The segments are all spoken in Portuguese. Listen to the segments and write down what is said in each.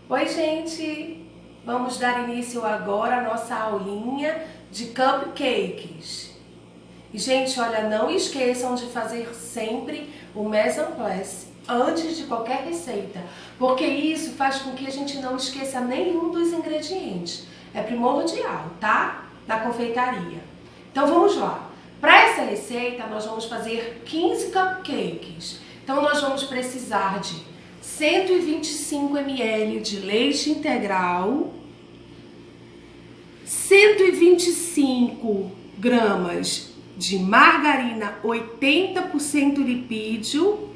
Oi, gente! Vamos dar início agora à nossa aulinha de cupcakes. E, gente, olha, não esqueçam de fazer sempre o mise en place antes de qualquer receita, porque isso faz com que a gente não esqueça nenhum dos ingredientes. É primordial, tá? Na confeitaria. Então, vamos lá. Para essa receita, nós vamos fazer 15 cupcakes. Então, nós vamos precisar de 125 ml de leite integral, 125 gramas de margarina 80% lipídio,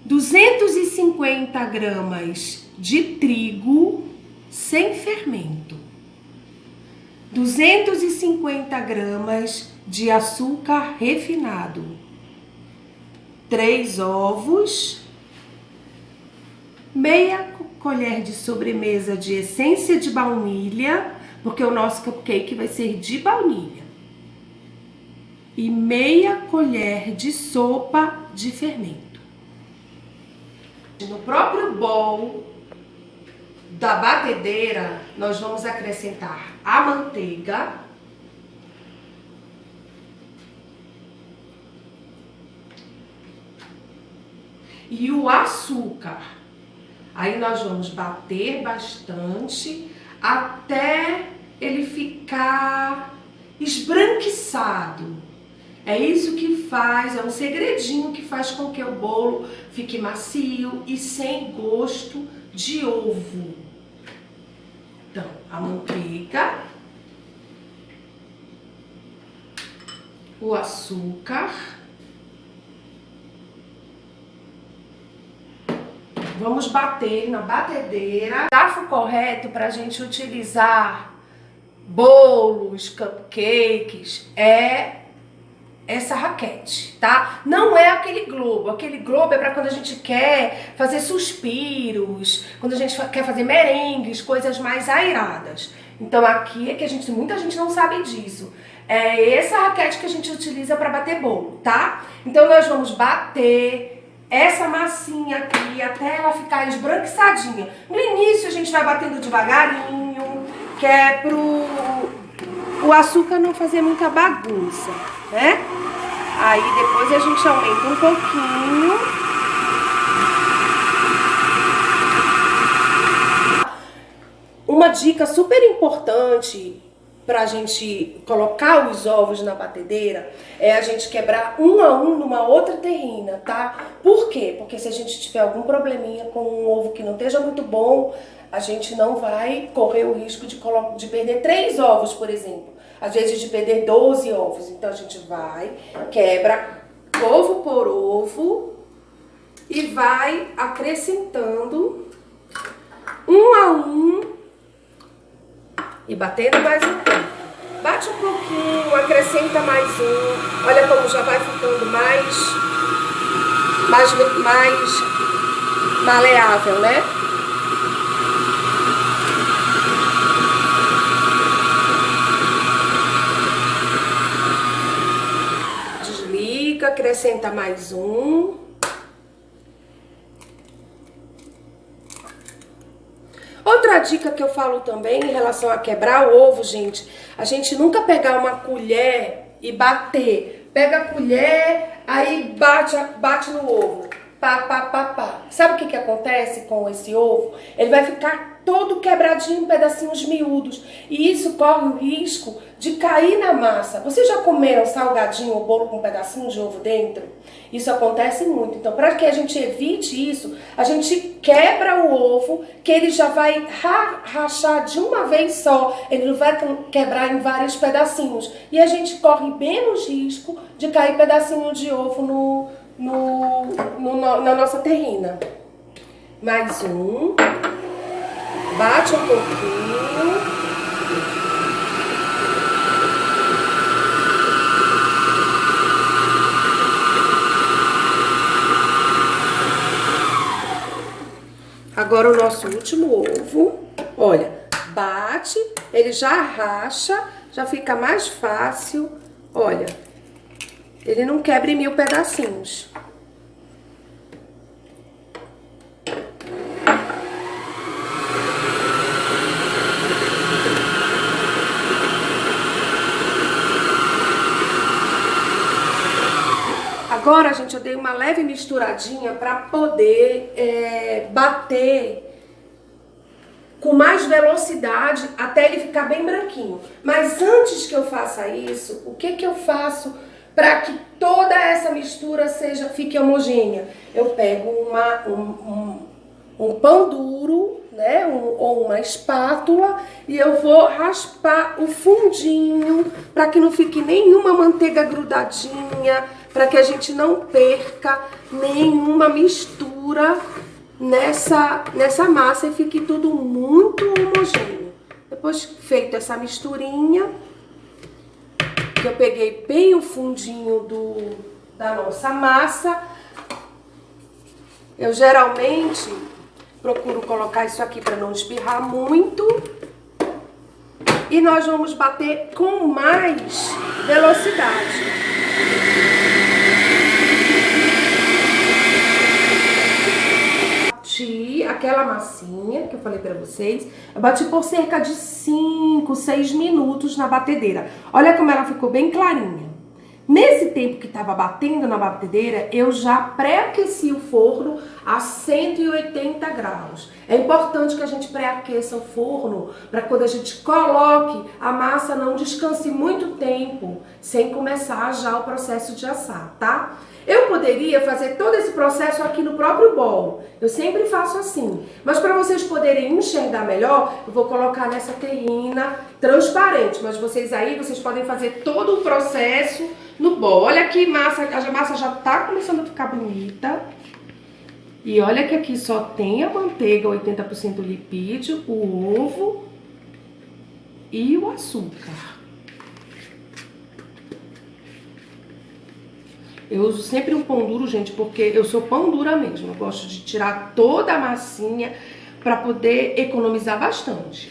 250 gramas de trigo sem fermento, 250 gramas de açúcar refinado, 3 ovos, meia colher de sobremesa de essência de baunilha, porque o nosso cupcake vai ser de baunilha, e meia colher de sopa de fermento. No próprio bowl da batedeira, nós vamos acrescentar a manteiga, e o açúcar. Aí nós vamos bater bastante até ele ficar esbranquiçado. É isso que faz, é um segredinho que faz com que o bolo fique macio e sem gosto de ovo. Então, a manteiga, o açúcar, vamos bater na batedeira. O garfo correto para a gente utilizar bolos, cupcakes é essa raquete, tá? Não é aquele globo. Aquele globo é para quando a gente quer fazer suspiros, quando a gente quer fazer merengues, coisas mais airadas. Então aqui é que muita gente não sabe disso. É essa raquete que a gente utiliza para bater bolo, tá? Então nós vamos bater essa massinha aqui até ela ficar esbranquiçadinha. No início a gente vai batendo devagarinho, que é pro o açúcar não fazer muita bagunça, né? Aí depois a gente aumenta um pouquinho. Uma dica super importante pra gente colocar os ovos na batedeira é a gente quebrar um a um numa outra terrina, tá? Por quê? Porque se a gente tiver algum probleminha com um ovo que não esteja muito bom, a gente não vai correr o risco de perder 3 ovos, por exemplo. Às vezes de perder 12 ovos. Então a gente vai, quebra ovo por ovo e vai acrescentando um a um e batendo mais um pouco. Bate um pouquinho, acrescenta mais um. Olha como já vai ficando mais maleável, né? Desliga, acrescenta mais um. Outra dica que eu falo também em relação a quebrar o ovo, gente, a gente nunca pegar uma colher e bater. Pega a colher, aí bate no ovo. Pá, pá, pá, pá. Sabe o que acontece com esse ovo? Ele vai ficar todo quebradinho em pedacinhos miúdos. E isso corre o risco de cair na massa. Vocês já comeram salgadinho ou bolo com pedacinho de ovo dentro? Isso acontece muito. Então, para que a gente evite isso, a gente quebra o ovo, que ele já vai rachar de uma vez só. Ele não vai quebrar em vários pedacinhos. E a gente corre menos risco de cair pedacinho de ovo na nossa terrina. Mais um. Bate um pouquinho. Agora o nosso último ovo. Olha, bate, ele já racha, já fica mais fácil. Olha, ele não quebra em 1000 pedacinhos. agora, gente, eu dei uma leve misturadinha para poder bater com mais velocidade até ele ficar bem branquinho. Mas antes que eu faça isso, o que eu faço para que toda essa mistura fique homogênea? Eu pego um pão duro, né, ou uma espátula, e eu vou raspar o fundinho para que não fique nenhuma manteiga grudadinha, para que a gente não perca nenhuma mistura nessa massa e fique tudo muito homogêneo. Depois feito essa misturinha, que eu peguei bem o fundinho da nossa massa, eu geralmente procuro colocar isso aqui para não espirrar muito. E nós vamos bater com mais velocidade. Bati aquela massinha que eu falei pra vocês. Eu bati por cerca de 5, 6 minutos na batedeira. Olha como ela ficou bem clarinha. Nesse tempo que estava batendo na batedeira, eu já pré-aqueci o forno a 180 graus. É importante que a gente pré-aqueça o forno para quando a gente coloque, a massa não descanse muito tempo sem começar já o processo de assar, tá? Eu poderia fazer todo esse processo aqui no próprio bowl. Eu sempre faço assim. Mas para vocês poderem enxergar melhor, eu vou colocar nessa terrina transparente. Mas vocês podem fazer todo o processo no bowl. Olha que massa, a massa já tá começando a ficar bonita. E olha que aqui só tem a manteiga, 80% lipídio, o ovo e o açúcar. Eu uso sempre um pão duro, gente, porque eu sou pão dura mesmo. Eu gosto de tirar toda a massinha para poder economizar bastante.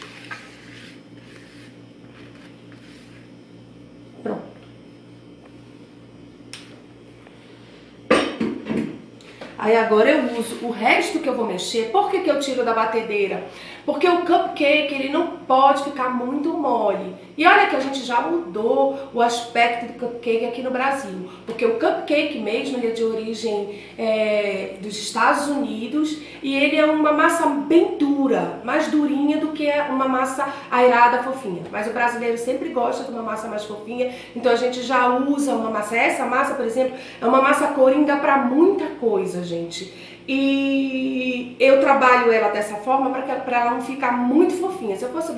Pronto. Aí agora eu uso o resto que eu vou mexer. Por que eu tiro da batedeira? Porque o cupcake, ele não pode ficar muito mole. E olha que a gente já mudou o aspecto do cupcake aqui no Brasil. Porque o cupcake mesmo, ele é de origem dos Estados Unidos. E ele é uma massa bem dura, mais durinha do que uma massa airada, fofinha. Mas o brasileiro sempre gosta de uma massa mais fofinha. Então a gente já usa uma massa. Essa massa, por exemplo, é uma massa coringa para muita coisa, gente. E eu trabalho ela dessa forma para ela não ficar muito fofinha. Se eu fosse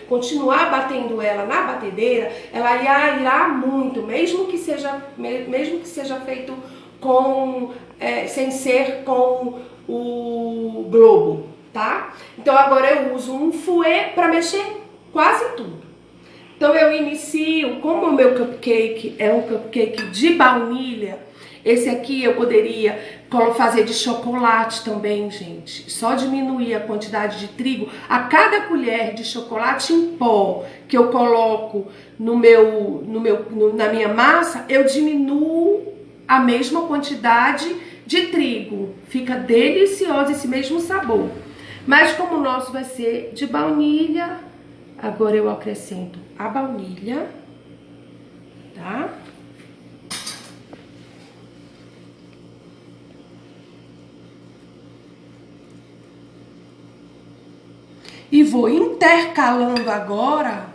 continuar batendo ela na batedeira, ela ia irar muito, mesmo que seja feito sem ser com o globo, tá? Então agora eu uso um fouet para mexer quase tudo. Então eu inicio, como o meu cupcake é um cupcake de baunilha, esse aqui eu poderia fazer de chocolate também, gente. Só diminuir a quantidade de trigo. A cada colher de chocolate em pó que eu coloco na minha massa, eu diminuo a mesma quantidade de trigo. Fica delicioso esse mesmo sabor. Mas como o nosso vai ser de baunilha, agora eu acrescento a baunilha, tá? E vou intercalando agora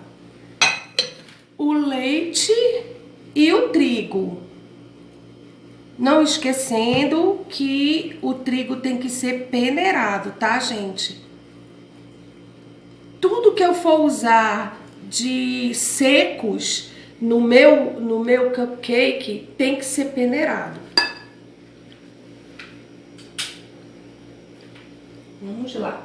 o leite e o trigo. Não esquecendo que o trigo tem que ser peneirado, tá, gente? Tudo que eu for usar de secos no meu cupcake tem que ser peneirado. Vamos lá.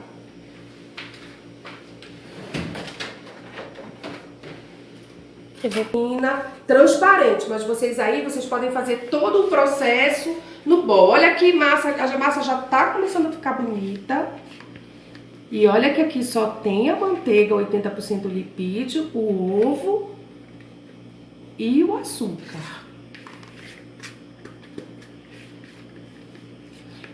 Transparente, mas vocês podem fazer todo o processo no bowl. Olha que massa, a massa já tá começando a ficar bonita. E olha que aqui só tem a manteiga, 80% lipídio, o ovo e o açúcar.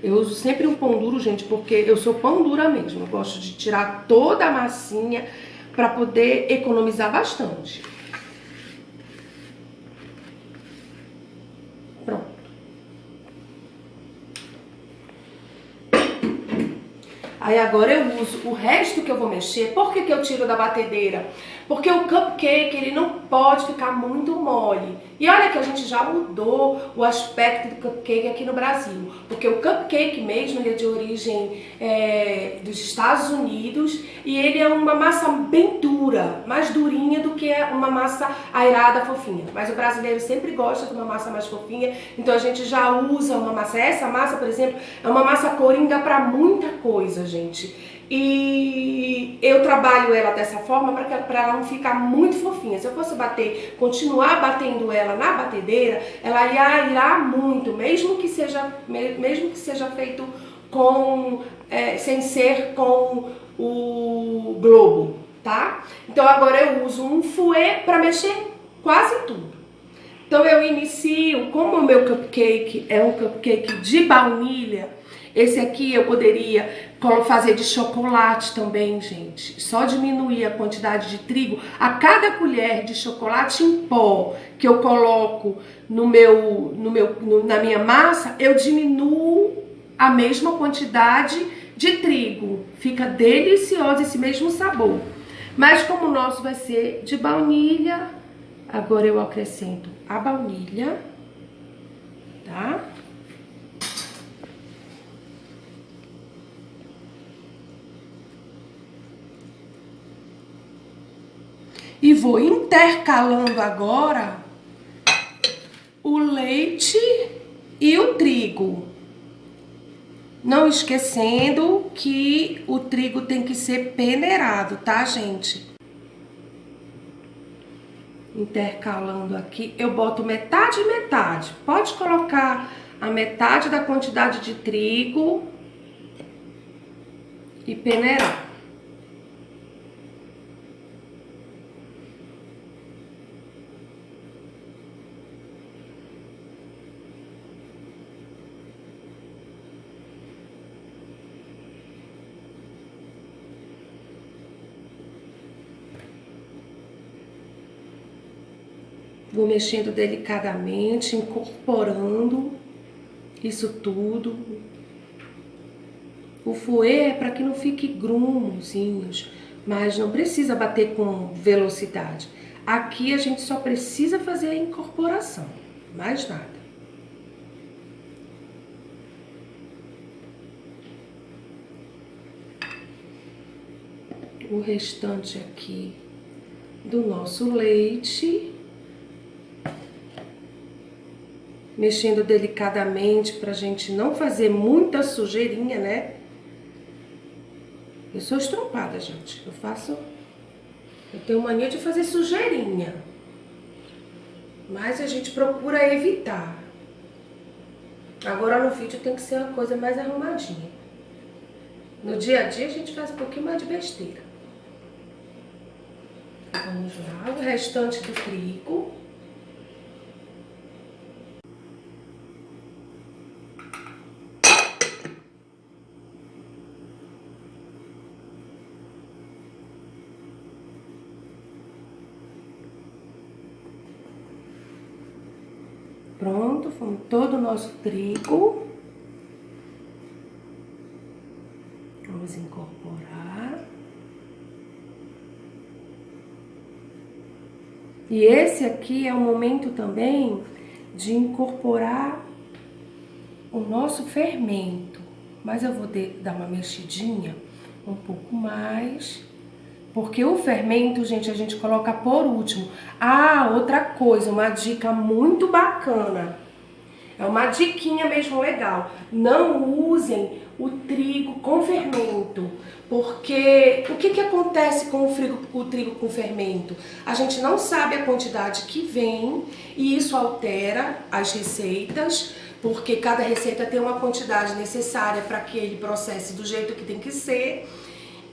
Eu uso sempre um pão duro, gente, porque eu sou pão dura mesmo. Eu gosto de tirar toda a massinha para poder economizar bastante. Pronto. Aí agora eu uso o resto que eu vou mexer. Por que que eu tiro da batedeira? Porque o cupcake, ele não pode ficar muito mole. E olha que a gente já mudou o aspecto do cupcake aqui no Brasil. Porque o cupcake mesmo, ele é de origem dos Estados Unidos. E ele é uma massa bem dura, mais durinha do que uma massa airada, fofinha. Mas o brasileiro sempre gosta de uma massa mais fofinha. Então a gente já usa uma massa. Essa massa, por exemplo, é uma massa coringa para muita coisa, gente. E eu trabalho ela dessa forma para ela não ficar muito fofinha. Se eu fosse continuar batendo ela na batedeira, ela ia irar muito, mesmo que seja feito com sem ser com o globo, tá? Então agora eu uso um fouet para mexer quase tudo. Então eu inicio, como o meu cupcake é um cupcake de baunilha, esse aqui eu poderia fazer de chocolate também, gente. Só diminuir a quantidade de trigo. A cada colher de chocolate em pó que eu coloco na minha massa, eu diminuo a mesma quantidade de trigo. Fica delicioso esse mesmo sabor. Mas como o nosso vai ser de baunilha, agora eu acrescento a baunilha, tá? E vou intercalando agora o leite e o trigo. Não esquecendo que o trigo tem que ser peneirado, tá, gente? Intercalando aqui, eu boto metade e metade. Pode colocar a metade da quantidade de trigo e peneirar. Vou mexendo delicadamente, incorporando isso tudo. O fouet é para que não fique grumozinhos, mas não precisa bater com velocidade. Aqui a gente só precisa fazer a incorporação, mais nada. O restante aqui do nosso leite. Mexendo delicadamente pra gente não fazer muita sujeirinha, né? Eu sou estrompada, gente. Eu tenho mania de fazer sujeirinha. Mas a gente procura evitar. Agora no vídeo tem que ser uma coisa mais arrumadinha. No dia a dia a gente faz um pouquinho mais de besteira. Vamos lá, o restante do trigo. Pronto, fomos todo o nosso trigo. Vamos incorporar. E esse aqui é o momento também de incorporar o nosso fermento. Mas eu vou dar uma mexidinha um pouco mais. Porque o fermento, gente, a gente coloca por último. Ah, outra coisa, uma dica muito bacana. É uma diquinha mesmo legal. Não usem o trigo com fermento. Porque o que acontece com o trigo com fermento? A gente não sabe a quantidade que vem e isso altera as receitas. Porque cada receita tem uma quantidade necessária para que ele processe do jeito que tem que ser.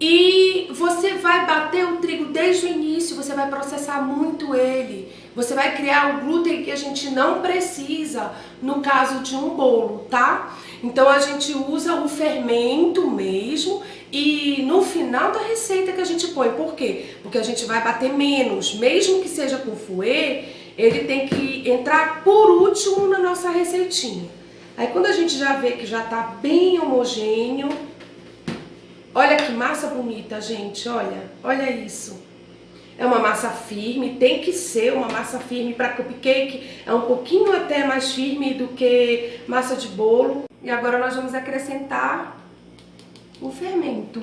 E você vai bater o trigo desde o início, você vai processar muito ele. Você vai criar o glúten que a gente não precisa no caso de um bolo, tá? Então a gente usa o fermento mesmo e no final da receita que a gente põe. Por quê? Porque a gente vai bater menos, mesmo que seja com fouet, ele tem que entrar por último na nossa receitinha. Aí quando a gente já vê que já tá bem homogêneo, Olha que massa bonita, gente, olha isso. É uma massa firme, tem que ser uma massa firme para cupcake. É um pouquinho até mais firme do que massa de bolo. E agora nós vamos acrescentar o fermento.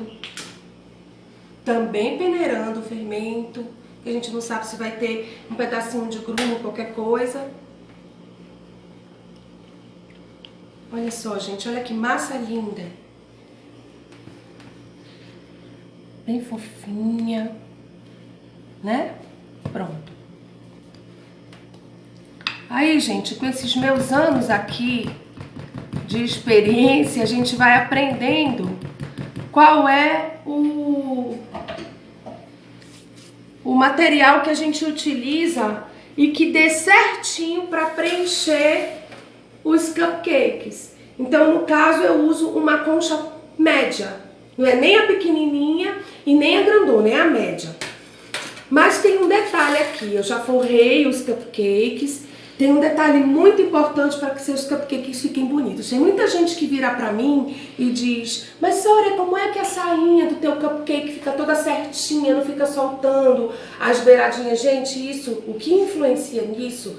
Também peneirando o fermento, que a gente não sabe se vai ter um pedacinho de grumo, qualquer coisa. Olha só, gente, olha que massa linda. Bem fofinha, né? Pronto. Aí, gente, com esses meus anos aqui de experiência, a gente vai aprendendo qual é o material que a gente utiliza e que dê certinho para preencher os cupcakes. Então, no caso, eu uso uma concha média. Não é nem a pequenininha e nem a grandona, é a média. Mas tem um detalhe aqui, eu já forrei os cupcakes. Tem um detalhe muito importante para que seus cupcakes fiquem bonitos. Tem muita gente que vira pra mim e diz: mas Sônia, como é que a sainha do teu cupcake fica toda certinha, não fica soltando as beiradinhas? Gente, isso, o que influencia nisso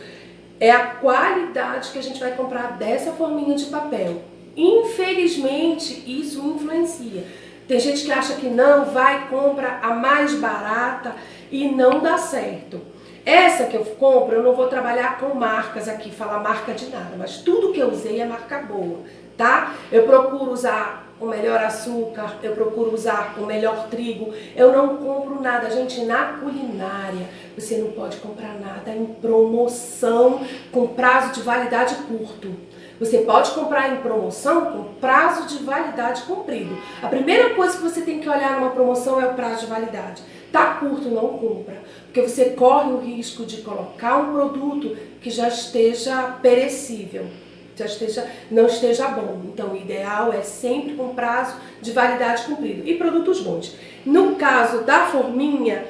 é a qualidade que a gente vai comprar dessa forminha de papel. Infelizmente, isso influencia. Tem gente que acha que não, vai, compra a mais barata e não dá certo. Essa que eu compro, eu não vou trabalhar com marcas aqui, falar marca de nada, mas tudo que eu usei é marca boa, tá? Eu procuro usar o melhor açúcar, eu procuro usar o melhor trigo, eu não compro nada, gente, na culinária você não pode comprar nada em promoção com prazo de validade curto. Você pode comprar em promoção com prazo de validade comprido. A primeira coisa que você tem que olhar numa promoção é o prazo de validade. Tá curto, não compra, porque você corre o risco de colocar um produto que já esteja perecível, não esteja bom. Então, o ideal é sempre com prazo de validade cumprido. E produtos bons. No caso da forminha,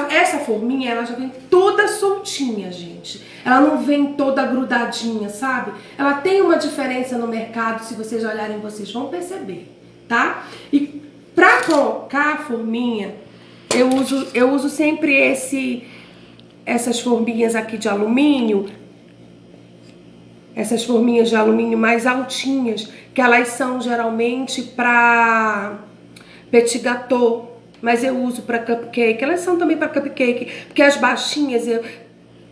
essa forminha, ela já vem toda soltinha, gente. Ela não vem toda grudadinha, sabe? Ela tem uma diferença no mercado, se vocês olharem, vocês vão perceber, tá? E pra colocar a forminha, eu uso sempre essas forminhas aqui de alumínio, essas forminhas de alumínio mais altinhas, que elas são geralmente para petit gâteau, mas eu uso para cupcake. Elas são também para cupcake, porque as baixinhas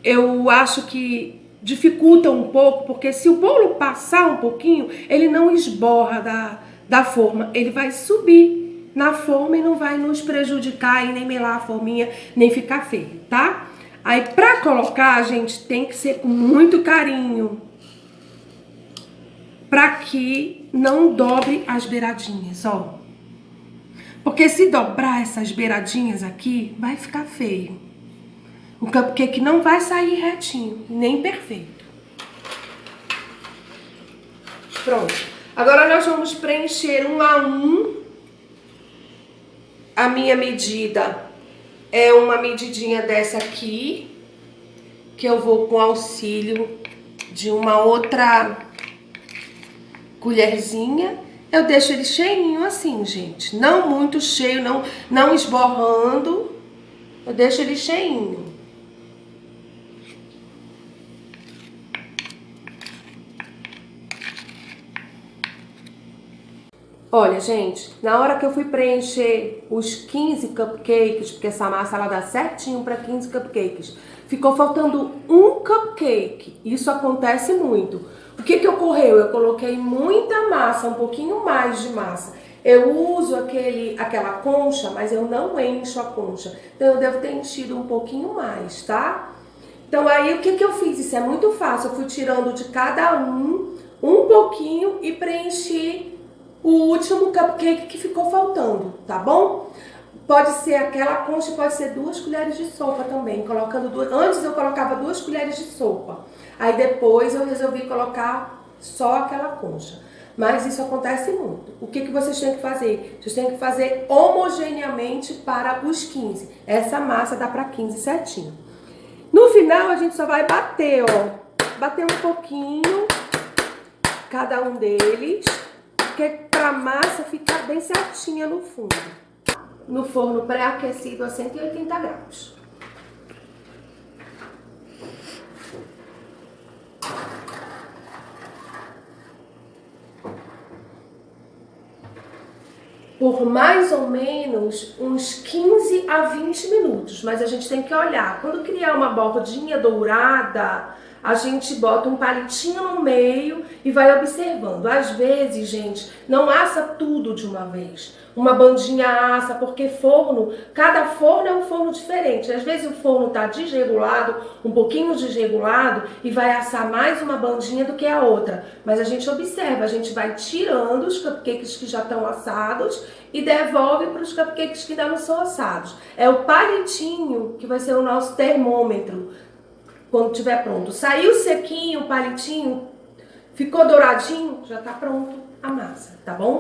eu acho que dificultam um pouco, porque se o bolo passar um pouquinho, ele não esborra da forma, ele vai subir na forma e não vai nos prejudicar e nem melar a forminha, nem ficar feio, tá? Aí pra colocar, gente, tem que ser com muito carinho, pra que não dobre as beiradinhas, ó. Porque se dobrar essas beiradinhas aqui, vai ficar feio. O cupcake não vai sair retinho, nem perfeito. Pronto. Agora nós vamos preencher um a um. A minha medida é uma medidinha dessa aqui, que eu vou com auxílio de uma outra colherzinha. Eu deixo ele cheinho assim, gente. Não muito cheio, não esborrando. Eu deixo ele cheinho. Olha, gente, na hora que eu fui preencher os 15 cupcakes, porque essa massa ela dá certinho para 15 cupcakes, ficou faltando um cupcake. Isso acontece muito. O que que ocorreu? Eu coloquei muita massa, um pouquinho mais de massa. Eu uso aquela concha, mas eu não encho a concha. Então eu devo ter enchido um pouquinho mais, tá? Então aí o que que eu fiz? Isso é muito fácil. Eu fui tirando de cada um pouquinho e preenchi o último cupcake que ficou faltando, tá bom? Pode ser aquela concha, pode ser 2 colheres de sopa também. Antes eu colocava 2 colheres de sopa. Aí depois eu resolvi colocar só aquela concha. Mas isso acontece muito. O que que vocês têm que fazer? Vocês têm que fazer homogeneamente para os 15. Essa massa dá para 15 certinho. No final a gente só vai bater, ó. Bater um pouquinho cada um deles. Porque para a massa ficar bem certinha no fundo. No forno pré-aquecido a 180 graus. Por mais ou menos uns 15 a 20 minutos, mas a gente tem que olhar. Quando criar uma bordinha dourada, a gente bota um palitinho no meio e vai observando. Às vezes, gente, não assa tudo de uma vez. Uma bandinha assa, porque forno, cada forno é um forno diferente. Às vezes o forno está desregulado, um pouquinho desregulado, e vai assar mais uma bandinha do que a outra. Mas a gente observa, a gente vai tirando os cupcakes que já estão assados e devolve para os cupcakes que ainda não são assados. É o palitinho que vai ser o nosso termômetro. Quando estiver pronto, saiu sequinho o palitinho, ficou douradinho, já está pronto a massa, tá bom?